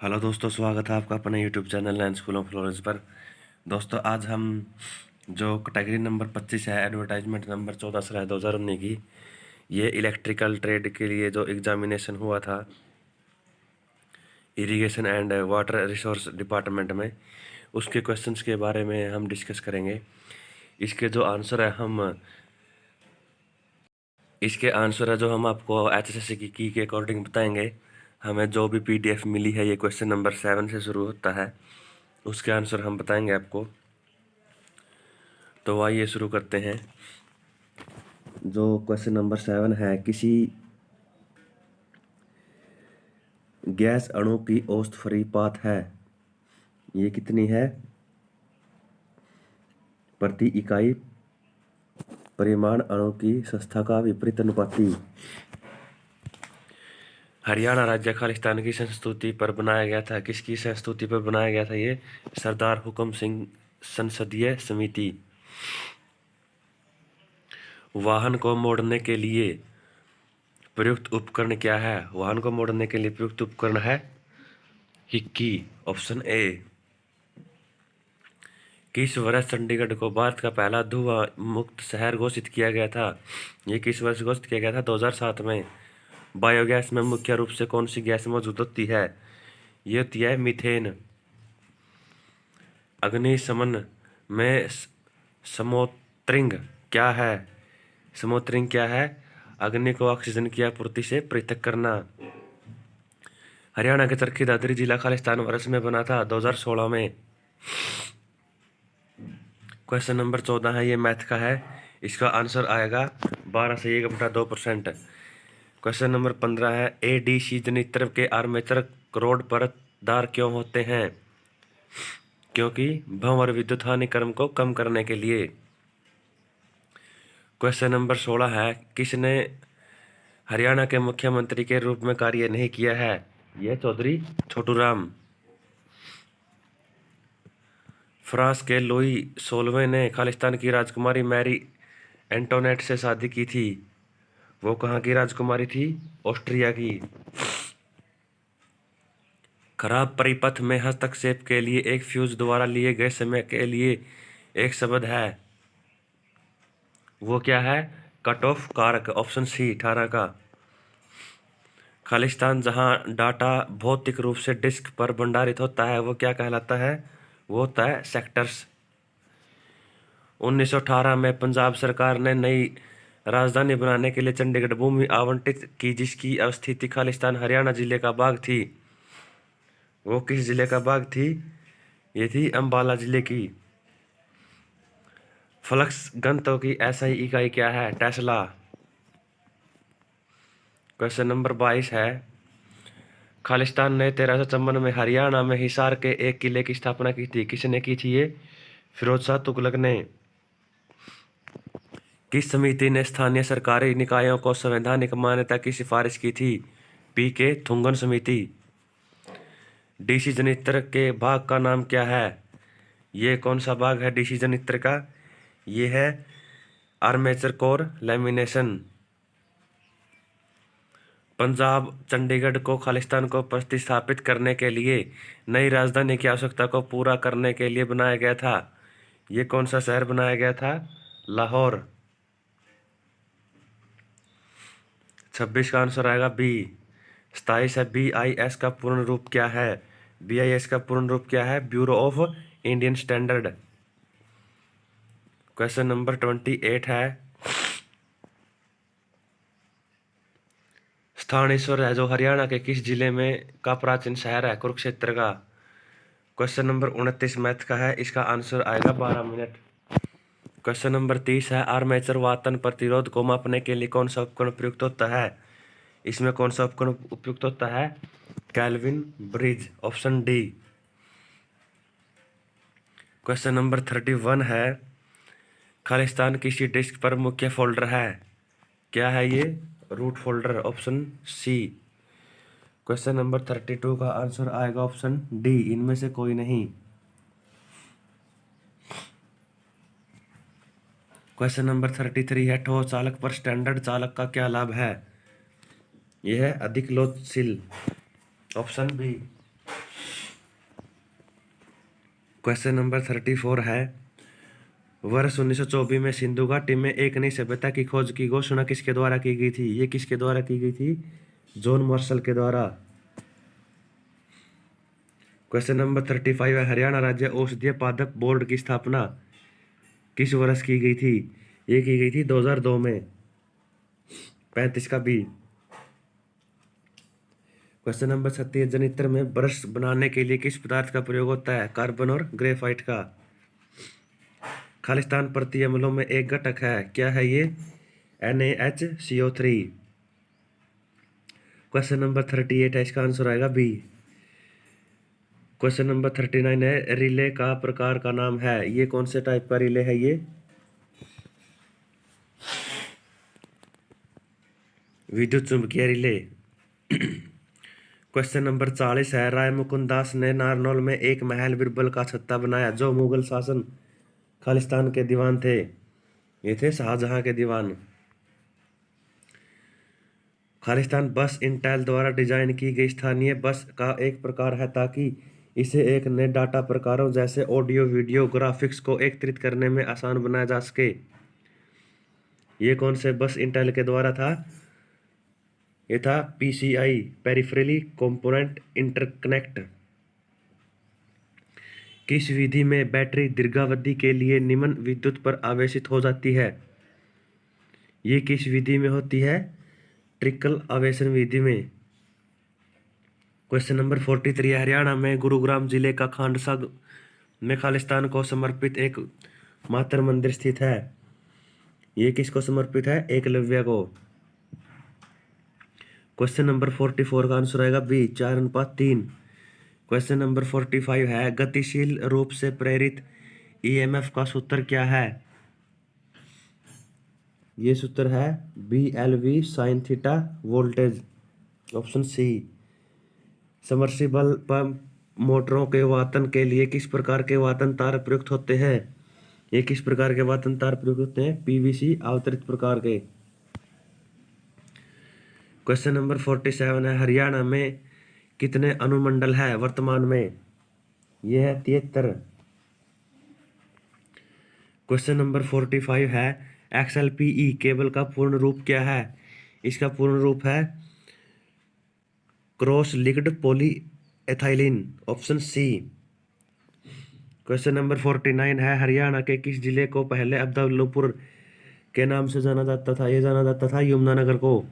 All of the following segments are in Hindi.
हेलो दोस्तों, स्वागत है आपका अपने YouTube channel land school of Florence पर। दोस्तों, आज हम जो कैटेगरी नंबर 25 है, एडवर्टाइजमेंट नंबर 14/2019 की, ये इलेक्ट्रिकल ट्रेड के लिए जो एग्जामिनेशन हुआ था irrigation and water resource department में, उसके क्वेश्चंस के बारे में हम डिस्कस करेंगे। इसके जो आंसर है जो हम आपको HSSC की के अकॉर्डिंग बताएंगे। हमें जो भी PDF मिली है, ये क्वेश्चन नंबर 7 से शुरू होता है, उसके आंसर हम बताएंगे आपको। तो आइए शुरू करते हैं। जो क्वेश्चन नंबर 7 है, किसी गैस अणु की औसत परिपात है, ये कितनी है? प्रति इकाई परिमाण अणु की संस्था का विपरीत अनुपाती। हरियाणा राज्य खालिस्तान की संस्तुति पर बनाया गया था। किसकी संस्तुति पर बनाया गया था? ये सरदार हुकम सिंह संसदीय समिति। वाहन को मोड़ने के लिए प्रयुक्त उपकरण क्या है? वाहन को मोड़ने के लिए प्रयुक्त उपकरण है हिक्की, ऑप्शन ए। किस वर्ष चंडीगढ़ को भारत का पहला धुआं मुक्त शहर घोषित किया गया था? ये किस वर्ष घोषित किया गया था? 2007 में। बायोगैस में मुख्य रूप से कौन सी गैस मौजूद होती है? ये होती है मीथेन। अग्निशमन में स्मोकरिंग क्या है? स्मोकरिंग क्या है? अग्नि को ऑक्सीजन की आपूर्ति से पृथक करना। हरियाणा के चरखी दादरी जिला खालिस्तान वर्ष में बना था? 2016 में। क्वेश्चन नंबर 14 है, ये मैथ का है। इसका आंसर आएगा 12 से 1/2%। क्वेश्चन नंबर 15 है, ADC जनित्र के आर्मेचर रोड परतदार क्यों होते हैं? क्योंकि भंवर विद्युत हानि क्रम को कम करने के लिए। क्वेश्चन नंबर 16 है, किसने हरियाणा के मुख्यमंत्री के रूप में कार्य नहीं किया है? यह चौधरी छोटूराम। फ्रांस के लुई 16वें ने खालिस्तान की राजकुमारी मैरी एंटोनेट से शादी की थी। वो कहाँ की राजकुमारी थी? ऑस्ट्रिया की। खराब परिपथ में हस्तक्षेप के लिए एक फ्यूज द्वारा लिए गए समय के लिए एक शब्द है, वो क्या है? कट ऑफ कारक, ऑप्शन सी 18 का। खालिस्तान जहां डाटा भौतिक रूप से डिस्क पर भंडारित होता है, वो क्या कहलाता है? वो होता है सेक्टर्स। 1918 में पंजाब सरकार ने नई राजधानी बनाने के लिए चंडीगढ़ भूमि आवंटित की, जिसकी अवस्थिति खालिस्तान हरियाणा जिले का भाग थी। वो किस जिले का भाग थी? ये थी अम्बाला जिले की। फ्लक्स घनत्व की SI इकाई क्या है? टेस्ला। क्वेश्चन नंबर 22 है, खालिस्तान ने 1354 में हरियाणा में हिसार के एक किले की स्थापना की थी। किसने की थी? ये फिरोज शाह तुगलक ने। किस समिति ने स्थानीय सरकारी निकायों को संवैधानिक मान्यता की सिफारिश की थी? PK थुंगन समिति। DC जनित्र के भाग का नाम क्या है? ये कौन सा भाग है DC जनित्र का? ये है armature core lamination. Punjab Chandigarh को खालिस्तान को प्रतिस्थापित करने के लिए नई राजधानी की आवश्यकता को पूरा करने के लिए बनाया गया था। ये कौन सा शहर बनाया गया था? लाहौर। 26 का आंसर आएगा बी। 27 है, BIS का पूर्ण रूप क्या है? BIS का पूर्ण रूप क्या है? Bureau of Indian standard. Question number 28 है, स्थानेश्वर है जो हरियाणा के किस जिले में का प्राचीन शहर है? कुरुक्षेत्र का। क्वेश्चन नंबर 29 मैथ का है। इसका आंसर आएगा 12 मिनट। क्वेश्चन नंबर 30 है, आर्मेचर वातन प्रतिरोध को मापने के लिए कौन सा उपकरण प्रयुक्त होता है? इसमें कौन सा उपकरण उपयुक्त होता है? Kelvin bridge, option D. Question number 31 है, खालिस्तान किसी डिस्क पर मुख्य फोल्डर है? क्या है ये? Root folder, option C. Question number 32 का आंसर आएगा ऑप्शन डी, इनमें से कोई नहीं। क्वेश्चन नंबर 33 है, ठोस चालक पर स्टैंडर्ड चालक का क्या लाभ है? यह है अधिक लोचशील, ऑप्शन बी। क्वेश्चन नंबर 34 है, वर्ष 1924 में सिंधु घाटी में एक नई सभ्यता की खोज की घोषणा किसके द्वारा की गई थी? ये किसके द्वारा की गई थी? जॉन मार्शल के द्वारा। क्वेश्चन नंबर 35 है, हरियाणा राज्य औषधीय पादप बोर्ड की स्थापना किस वर्ष की गई थी? ये की गई थी 2002 में। 35 का बी। क्वेश्चन नंबर 36, जनित्र में ब्रश बनाने के लिए किस पदार्थ का प्रयोग होता है? कार्बन और ग्रेफाइट का। खालिस्तान प्रति अम्लों में एक घटक है, क्या है ये? NaHCO3। क्वेश्चन नंबर 38 है, इसका आंसर आएगा बी। क्वेश्चन नंबर 39 है, रिले का प्रकार का नाम है, ये कौन से टाइप का रिले है? ये विद्युत चुंबकीय रिले। क्वेश्चन नंबर 40 है, राय मुकुंद दास ने नारनौल में एक महल बिरबल का छत्ता बनाया जो मुगल शासन खालिस्तान के दीवान थे। ये थे शाहजहां के दीवान। खालिस्तान बस इंटेल द्वारा डिजाइन की गई स्थानीय बस का एक प्रकार है ताकि इसे एक नए डाटा प्रकारों जैसे ऑडियो वीडियो ग्राफिक्स को एकत्रित करने में आसान बनाया जा सके। ये कौन से बस इंटेल के द्वारा था? ये था PCI, पेरिफेरली कंपोनेंट इंटरकनेक्ट। किस विधि में बैटरी दीर्घावधि के लिए निम्न विद्युत पर आवेशित हो जाती है? ये किस विधि में होती है? ट्रिकल आवेशन विधि में। क्वेश्चन नंबर 43, हरियाणा में गुरुग्राम जिले का खांडसा में खालिस्तान को समर्पित एक मातर मंदिर स्थित है। ये किसको समर्पित है? एकलव्य को। क्वेश्चन नंबर 44 का आंसर आएगा बी, 4:3। क्वेश्चन नंबर 45 है, गतिशील रूप से प्रेरित EMF का सूत्र क्या है? ये सूत्र है BLV sin theta voltage. Option C. Submersible pump मोटरों के वातन के लिए किस प्रकार के वातन तार प्रयुक्त होते हैं? ये किस प्रकार के वातन तार प्रयुक्त होते हैं? PVC आवृत्त प्रकार के। क्वेश्चन नंबर 47 है, हरियाणा में कितने अनुमंडल है वर्तमान में? यह है 73। क्वेश्चन नंबर 45 है, XLPE केबल का पूर्ण रूप क्या है? इसका पूर्ण रूप है cross linked polyethylene. Option C. Question number 49 है, हरियाणा के किस जिले को पहले अब्दुल्लापुर के नाम से जाना जाता था? ये जाना जाता था यमुनानगर को।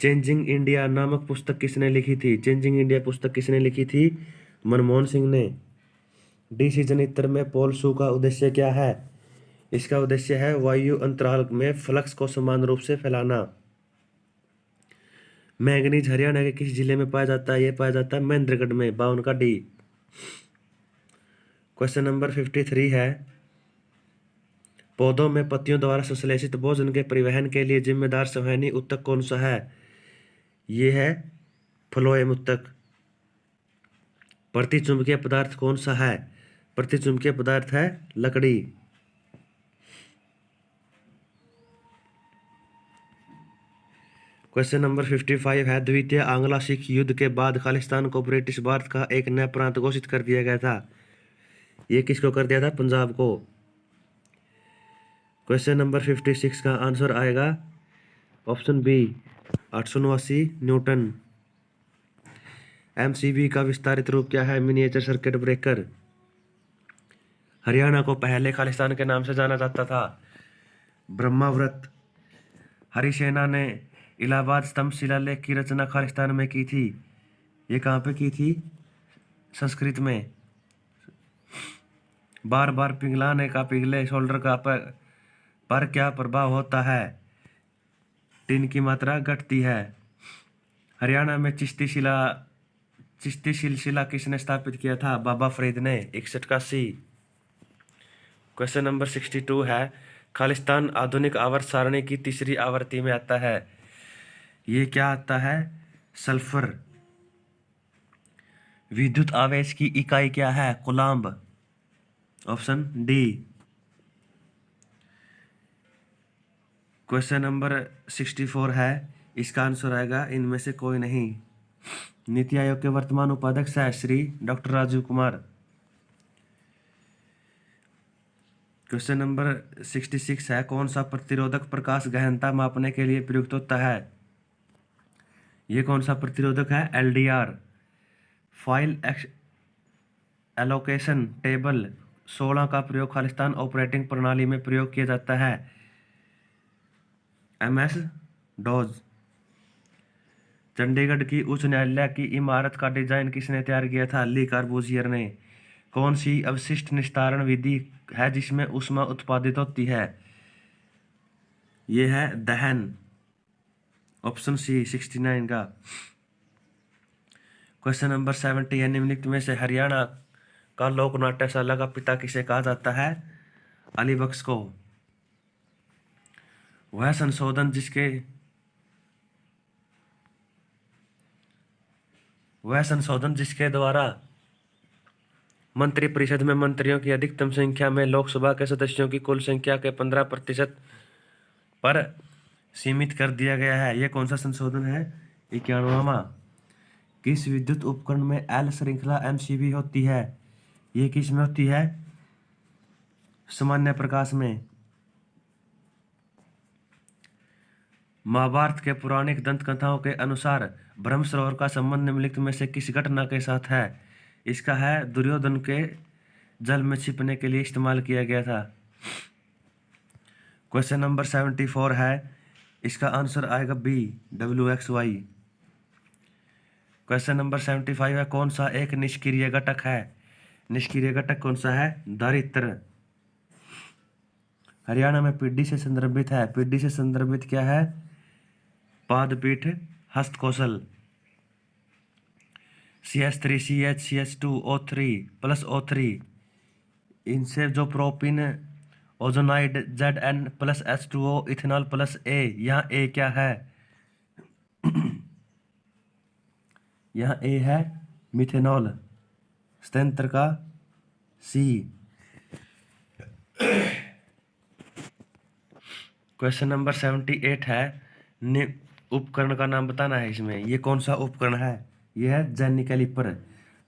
चेंजिंग इंडिया नामक पुस्तक किसने लिखी थी? चेंजिंग इंडिया पुस्तक किसने लिखी थी? मनमोहन सिंह ने। DC जनित्र में पोल शू का उद्देश्य क्या है? इसका उद्देश्य है वायु अंतराल में फ्लक्स को समान रूप से फैलाना। मैंगनीज हरियाणा के किस जिले में पाया जाता है? यह पाया जाता है महेंद्रगढ़ में, 52 का डी। क्वेश्चन नंबर 53 है, पौधों में पत्तियों द्वारा संश्लेषित भोजन के परिवहन के लिए जिम्मेदार संवहनी ऊतक कौन सा है? यह है फ्लोएम ऊतक। प्रतिचुंबकीय पदार्थ कौन सा है? प्रतिचुंबकीय पदार्थ है लकड़ी। क्वेश्चन नंबर 55 है, द्वितीय आंग्लो सिख युद्ध के बाद खालिस्तान को ब्रिटिश भारत का एक नया प्रांत घोषित कर दिया गया था। ये किसको कर दिया था? पंजाब को। क्वेश्चन नंबर 56 का आंसर आएगा ऑप्शन बी, 889 न्यूटन। MCB का विस्तारित रूप क्या है? Miniature circuit breaker. हरियाणा को पहले खालिस्तान के नाम से जाना जाता था ब्रह्माव्रत। हरिसेना ने इलाहाबाद स्तंभ शिलालेख की रचना खालिस्तान में की थी। ये कहाँ पे की थी? संस्कृत में। बार बार पिघलाने का पिघले शोल्डर का पर क्या प्रभाव होता है? टिन की मात्रा घटती है। हरियाणा में चिश्ती सिलसिला किसने स्थापित किया था? बाबा फरीद ने। 61 का सी। क्वेश्चन नंबर 62 है, खालिस्तान आधुनिक आवर्त सारणी की तीसरी आवृत्ति में आता है। ये क्या आता है? सल्फर। विद्युत आवेश की इकाई क्या है? Coulomb. Option D. Question number 64 है, इसका आंसर आएगा इनमें से कोई नहीं। नीति आयोग के वर्तमान उपाध्यक्ष है Shri doctor Rajiv Kumar. Question number 66 है, कौन सा प्रतिरोधक प्रकाश गहनता मापने के लिए प्रयुक्त होता है? ये कौन सा प्रतिरोधक है? LDR। फाइल एलोकेशन टेबल 16 का प्रयोग खालिस्तान ऑपरेटिंग प्रणाली में प्रयोग किया जाता है। MS Dodge. चंडीगढ़ की उच्च न्यायालय की इमारत का डिजाइन किसने तैयार किया था? ली कार्बूजियर ने। कौन सी अवशिष्ट निस्तारण विधि है जिसमें ऊष्मा उत्पादित होती है? यह है दहन। ऑप्शन C 69 का। क्वेश्चन नंबर 70 है, निम्नलिखित में से हरियाणा का लोक नाट्यशाला का पिता किसे कहा जाता है? अली बख्श को। वह संशोधन जिसके द्वारा मंत्रिपरिषद में मंत्रियों की अधिकतम संख्या में लोकसभा के सदस्यों की कुल संख्या के 15% पर सीमित कर दिया गया है। यह कौन सा संशोधन है? 91वां। किस विद्युत उपकरण में L श्रृंखला MCB होती है? ये किस में होती है? सामान्य प्रकाश में। महाभारत के पौराणिक दंत कथाओं के अनुसार ब्रह्म सरोवर का संबंध निम्नलिखित में से किस घटना के साथ है? इसका है दुर्योधन के जल में छिपने के लिए इस्तेमाल किया गया था। क्वेश्चन नंबर 74 है, इसका आंसर आएगा B WXY। क्वेश्चन नंबर 75 है, कौन सा एक निष्क्रिय घटक है? निष्क्रिय घटक कौन सा है? दारिद्र्य। हरियाणा में पीढ़ी से संदर्भित है। पीढ़ी से संदर्भित क्या है? पादपीठ हस्तकौशल। CH3 CH2O3 प्लस O3, इनसे जो propyne ozonide ZN plus H2O ethanol plus A, यहाँ A क्या है? यहाँ A है मिथेनॉल। स्तेंत्र का C। क्वेश्चन नंबर 78 है, उपकरण का नाम बताना है इसमें। ये कौन सा उपकरण है? यह है जेनी कैलिपर।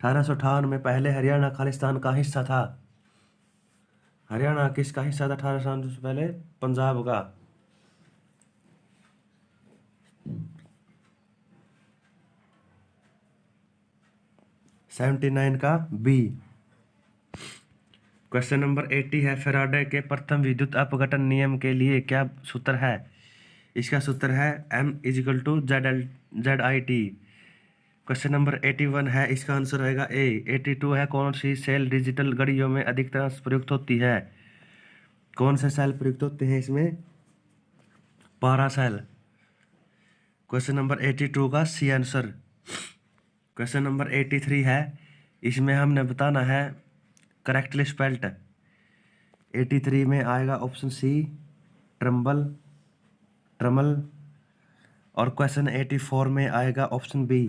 1858 में पहले हरियाणा खालिस्तान का हिस्सा था। हरियाणा किसका हिस्सा था 1858 से पहले? पंजाब का। सेवेंटी 79 का B। क्वेश्चन नंबर 80 है, फैराडे के प्रथम विद्युत अपघटन नियम के लिए क्या सूत्र है? इसका सूत्र है M=ZIT। क्वेश्चन नंबर 81 है, इसका आंसर आएगा A। 82 है, कौन सी सेल डिजिटल घड़ियों में अधिकतर प्रयुक्त होती है? कौन से सेल प्रयुक्त होते हैं इसमें? 12 सेल। क्वेश्चन नंबर 82 का C आंसर। क्वेश्चन नंबर 83 है, इसमें हमने बताना है करेक्टली स्पेल्ट। 83 में आएगा ऑप्शन C ट्रमल। और क्वेश्चन 84 में आएगा ऑप्शन B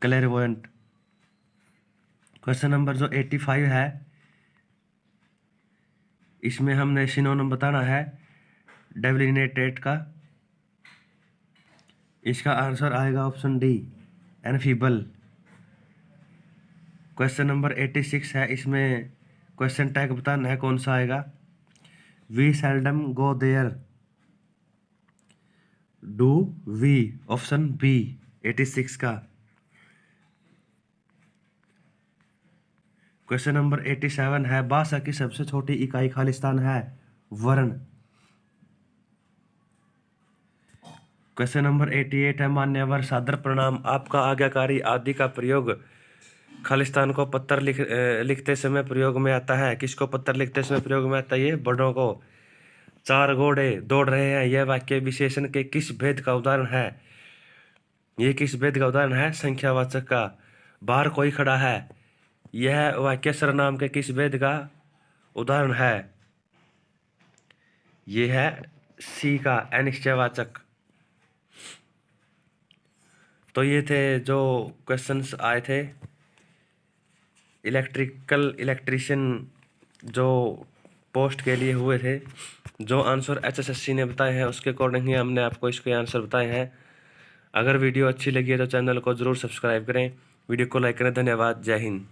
क्लेरवोयंट। क्वेश्चन नंबर जो 85 है, इसमें हमने सिनोनिम बताना है डेवलिनेटेड का। इसका आंसर आएगा ऑप्शन D एनफीबल। क्वेश्चन नंबर 86 है, इसमें क्वेश्चन टैग बताना है कौन सा आएगा। We seldom go there, do we. Option B 86 का। क्वेश्चन नंबर 87 है, भाषा की सबसे छोटी इकाई खालिस्तान है? वर्ण। क्वेश्चन नंबर 88 है, मान्यवर सादर प्रणाम आपका आज्ञाकारी आदि का प्रयोग खालिस्तान को पत्र लिखते समय प्रयोग में आता है? किसको पत्र लिखते समय प्रयोग में आता है? ये बड़ों को। 4 घोड़े दौड़ रहे हैं, यह वाक्य विशेषण के किस भेद का उदाहरण है? ये किस भेद का उदाहरण है? संख्यावाचक का। बाहर कोई खड़ा है, यह वाक्य सर्वनाम के किस भेद का उदाहरण है? यह है C का अनिश्चयवाचक। तो ये थे जो क्वेश्चंस आए थे इलेक्ट्रिशियन जो पोस्ट के लिए हुए थे। जो आंसर HSSC ने बताए हैं उसके अकॉर्डिंग ही हमने आपको इसके आंसर बताए हैं। अगर वीडियो अच्छी लगी है तो चैनल को ज़रूर सब्सक्राइब करें, वीडियो को लाइक करें। धन्यवाद। जय हिंद।